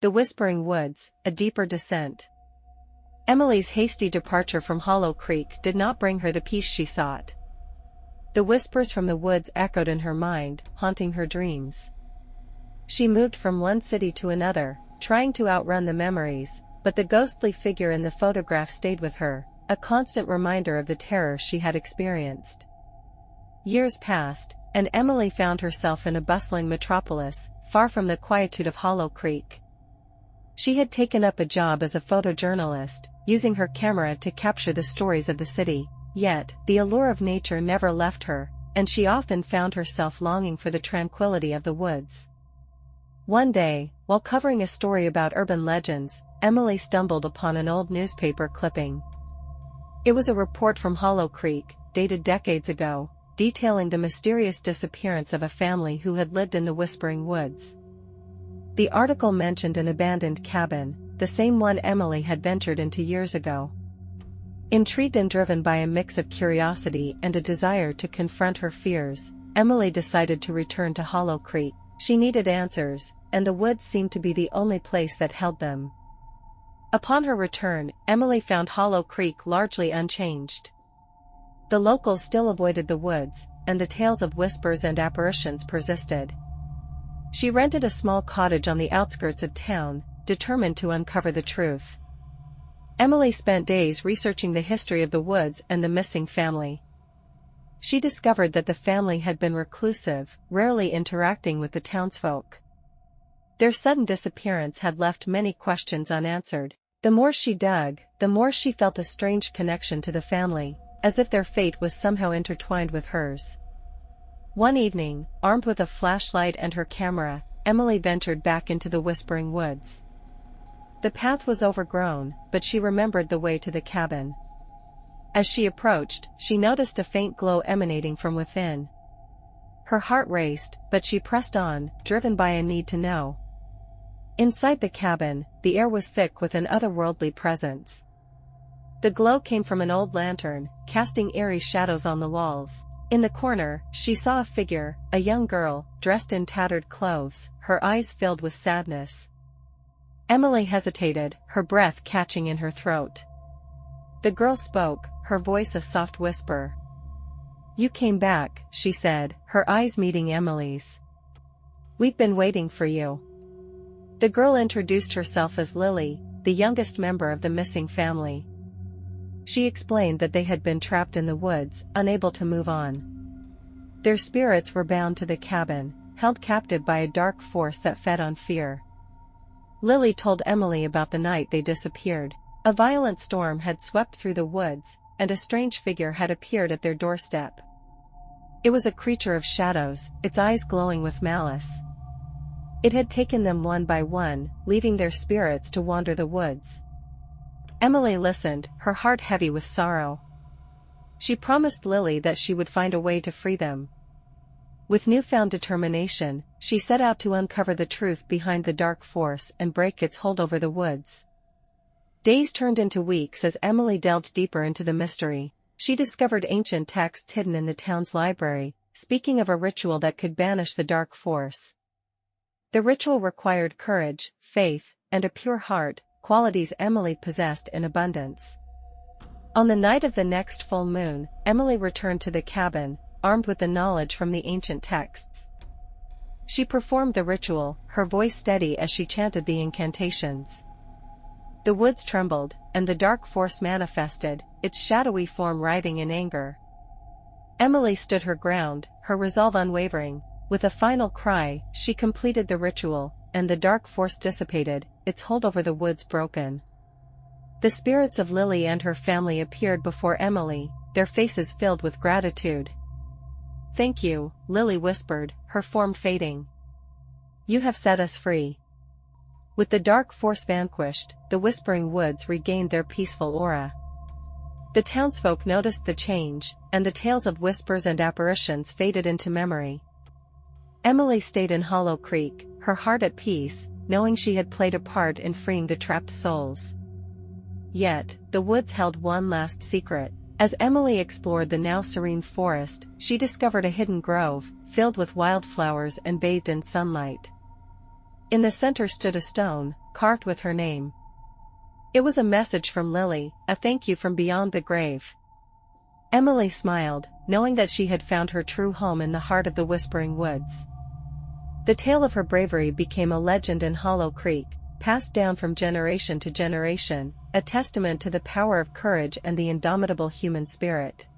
The Whispering Woods, a deeper descent. Emily's hasty departure from Hollow Creek did not bring her the peace she sought. The whispers from the woods echoed in her mind, haunting her dreams. She moved from one city to another, trying to outrun the memories, but the ghostly figure in the photograph stayed with her, a constant reminder of the terror she had experienced. Years passed, and Emily found herself in a bustling metropolis, far from the quietude of Hollow Creek. She had taken up a job as a photojournalist, using her camera to capture the stories of the city, yet the allure of nature never left her, and she often found herself longing for the tranquility of the woods. One day, while covering a story about urban legends, Emily stumbled upon an old newspaper clipping. It was a report from Hollow Creek, dated decades ago, detailing the mysterious disappearance of a family who had lived in the Whispering Woods. The article mentioned an abandoned cabin, the same one Emily had ventured into years ago. Intrigued and driven by a mix of curiosity and a desire to confront her fears, Emily decided to return to Hollow Creek. She needed answers, and the woods seemed to be the only place that held them. Upon her return, Emily found Hollow Creek largely unchanged. The locals still avoided the woods, and the tales of whispers and apparitions persisted. She rented a small cottage on the outskirts of town, determined to uncover the truth. Emily spent days researching the history of the woods and the missing family. She discovered that the family had been reclusive, rarely interacting with the townsfolk. Their sudden disappearance had left many questions unanswered. The more she dug, the more she felt a strange connection to the family, as if their fate was somehow intertwined with hers. One evening, armed with a flashlight and her camera, Emily ventured back into the Whispering Woods. The path was overgrown, but she remembered the way to the cabin. As she approached, she noticed a faint glow emanating from within. Her heart raced, but she pressed on, driven by a need to know. Inside the cabin, the air was thick with an otherworldly presence. The glow came from an old lantern, casting eerie shadows on the walls. In the corner, she saw a figure, a young girl, dressed in tattered clothes, her eyes filled with sadness. Emily hesitated, her breath catching in her throat. The girl spoke, her voice a soft whisper. "You came back," she said, her eyes meeting Emily's. "We've been waiting for you." The girl introduced herself as Lily, the youngest member of the missing family. She explained that they had been trapped in the woods, unable to move on. Their spirits were bound to the cabin, held captive by a dark force that fed on fear. Lily told Emily about the night they disappeared. A violent storm had swept through the woods, and a strange figure had appeared at their doorstep. It was a creature of shadows, its eyes glowing with malice. It had taken them one by one, leaving their spirits to wander the woods. Emily listened, her heart heavy with sorrow. She promised Lily that she would find a way to free them. With newfound determination, she set out to uncover the truth behind the dark force and break its hold over the woods. Days turned into weeks as Emily delved deeper into the mystery. She discovered ancient texts hidden in the town's library, speaking of a ritual that could banish the dark force. The ritual required courage, faith, and a pure heart, qualities Emily possessed in abundance. On the night of the next full moon, Emily returned to the cabin, armed with the knowledge from the ancient texts. She performed the ritual, her voice steady as she chanted the incantations. The woods trembled, and the dark force manifested, its shadowy form writhing in anger. Emily stood her ground, her resolve unwavering. With a final cry, she completed the ritual, and the dark force dissipated, its hold over the woods broken. The spirits of Lily and her family appeared before Emily, their faces filled with gratitude. "Thank you," Lily whispered, her form fading. "You have set us free." With the dark force vanquished, the Whispering Woods regained their peaceful aura. The townsfolk noticed the change, and the tales of whispers and apparitions faded into memory. Emily stayed in Hollow Creek, her heart at peace, knowing she had played a part in freeing the trapped souls. Yet, the woods held one last secret. As Emily explored the now serene forest, she discovered a hidden grove, filled with wildflowers and bathed in sunlight. In the center stood a stone, carved with her name. It was a message from Lily, a thank you from beyond the grave. Emily smiled, knowing that she had found her true home in the heart of the Whispering Woods. The tale of her bravery became a legend in Hollow Creek, passed down from generation to generation, a testament to the power of courage and the indomitable human spirit.